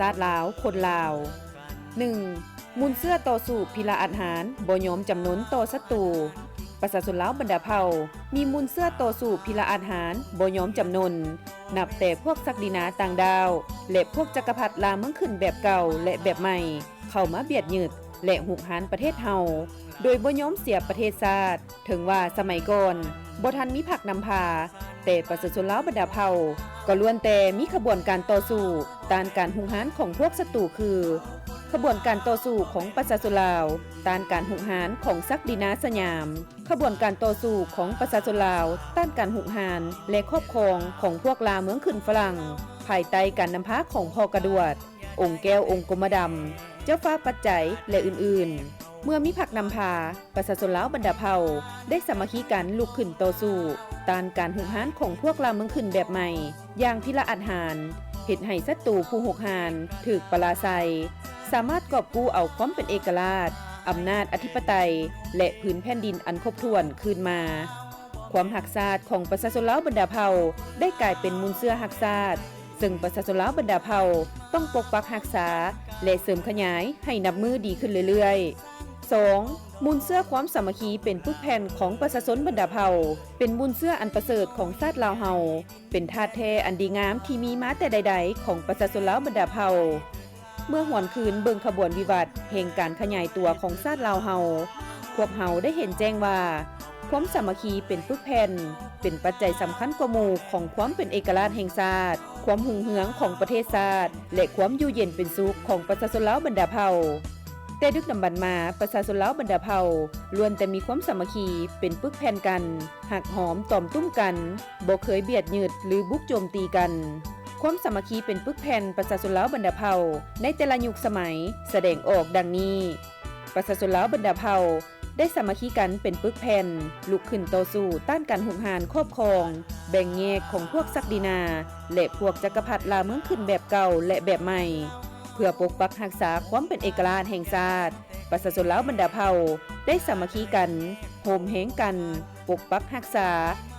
ชาติลาวคนลาว 1. มุนเสื้อต่อสู้พิลาอาหารบ่ยอมจำนนต่อศัตรูประชาชนลาวบรรดาเผ่ามีมุนเสื้อต่อสู้พิลาอาหารบ่ยอมจำนนนับแต่พวกศักดินาต่างดาวและพวกจักรพรรดิลาเมืองขึ้นแบบเก่าและแบบใหม่เข้ามาเบียดยึดและหุกหานประเทศเฮาโดยบ่ยอมเสียประเทศชาติถึงว่าสมัยก่อนบ่ทันมีผักนำพาแต่ประชาชนลาวบรรดาเผ่าก็ล้วนแต่มีขบวนการต่อสู้ต้านการหุกหานของพวกศัตรูคือขบวนการต่อสู้ของประชาชนลาวต้านการหุกหานของศักดินาสยามขบวนการต่อสู้ของประชาชนลาวต้านการหุกหานและครอบครองของพวกลาเมืองขึ้นฝรั่งภายใต้การนำพาของพ่อกระดวดองค์แก้วองค์กรมดำเจ้าฟ้าปัจจัยและอื่นๆเมื่อมีผักนำพาประชาชนลาวบรรดาเผ่าได้สามัคคีกันลุกขึ้นต่อสู้ต้านการหุกหานของพวกลาเมืองขึ้นแบบใหม่อย่างพิละอาหารเฮ็ดให้ศัตรูผู้หุกหานถูกปราศัยสามารถกอบกู้เอาความเป็นเอกราชอำนาจอธิปไตยและพื้นแผ่นดินอันครบถ้วนคืนมาความหักชาติของประชาชนลาวบรรดาเผ่าได้กลายเป็นมูลเสื้อหักชาติซึ่งประชาชนลาวบรรดาเผ่าต้องปกปักรักษาและเสริมขยายให้นับมือดีขึ้นเรื่อยๆ 2. มูลเสื้อความสามัคคีเป็นปึกแผ่นของประชาชนบรรดาเผ่าเป็นมูลเสื้ออันประเสริฐของชาติลาวเฮาเป็นธาตุแท้อันดีงามที่มีมาแต่ใดๆของประชาชนลาวบรรดาเผ่าเมื่อหวนคืนเบิ่งขบวนวิวัฒน์แห่งการขยายตัวของชาติลาวเฮาพวกเฮาได้เห็นแจ้งว่าความสามัคคีเป็นปึกแผ่นเป็นปัจจัยสำคัญกว่าหมู่ของความเป็นเอกราชแห่งชาติความหุ่งเหืองของประเทศชาติและความอยู่เย็นเป็นสุขของประชาชนลาวบรรดาเผ่าแต่ดึกดำบรรพ์มาประชาชนลาวบรรดาเผ่าล้วนแต่มีความสามัคคีเป็นปึกแผ่นกันหักหอมต่อมตุ้มกันบ่เคยเบียดยืดหรือบุกโจมตีกันความสามัคคีเป็นปึกแผ่นประชาชนลาวบรรดาเผ่าในแต่ละยุคสมัยแสดงออกดังนี้ประชาชนลาวบรรดาเผ่าได้สามัคคีกันเป็นปึกแผ่นลุกขึ้นต่อสู้ต้านการหุกหานครอบครองแบ่งแยกของพวกศักดินาและพวกจักรพรรดิลาเมืองขึ้นแบบเก่าและแบบใหม่เพื่อปกปักรักษาความเป็นเอกราชแห่งชาติประชาชนลาวบรรดาเผ่าได้สามัคคีกันโฮมแหงกันปกปักรักษา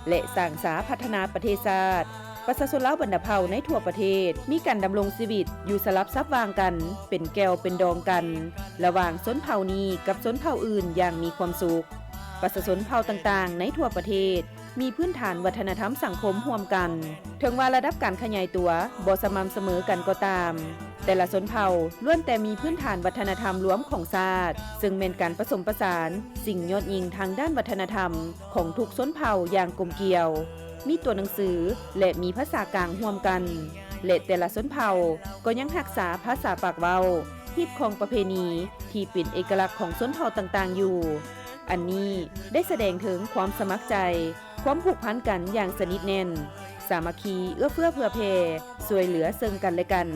และสร้างสรรค์พัฒนาประเทศชาติประชาชนลาวบรรดาเผ่าในทั่วประเทศมีการดำรงชีวิตอยู่สลับซับวางกันเป็นแก้วเป็นดองกันระหว่างชนเผ่านี้กับชนเผ่าอื่นอย่างมีความสุขประชาชนเผ่าต่างๆในทั่วประเทศมีพื้นฐานวัฒนธรรมสังคมร่วมกันถึงว่าระดับการขยายตัวบ่สม่ำเสมอกันก็ตามแต่ละชนเผ่าล้วนแต่มีพื้นฐานวัฒนธรรมรวมของชาติซึ่งเป็นการผสมผสานสิ่งยอดยิ่งทางด้านวัฒนธรรมของทุกชนเผ่าอย่างกลมเกลียวมีตัวหนังสือและมีภาษากลางร่วมกันและแต่ละชนเผ่าก็ยังรักษาภาษาปากเว้าฮิตของประเพณีที่เป็นเอกลักษณ์ของชนเผ่าต่างๆอยู่อันนี้ได้แสดงถึงความสมัครใจความผูกพันกันอย่างสนิทแน่นสามัคคีเอื้อเฟื้อเผื่อแผ่ช่วยเหลือซึ่งกันและกัน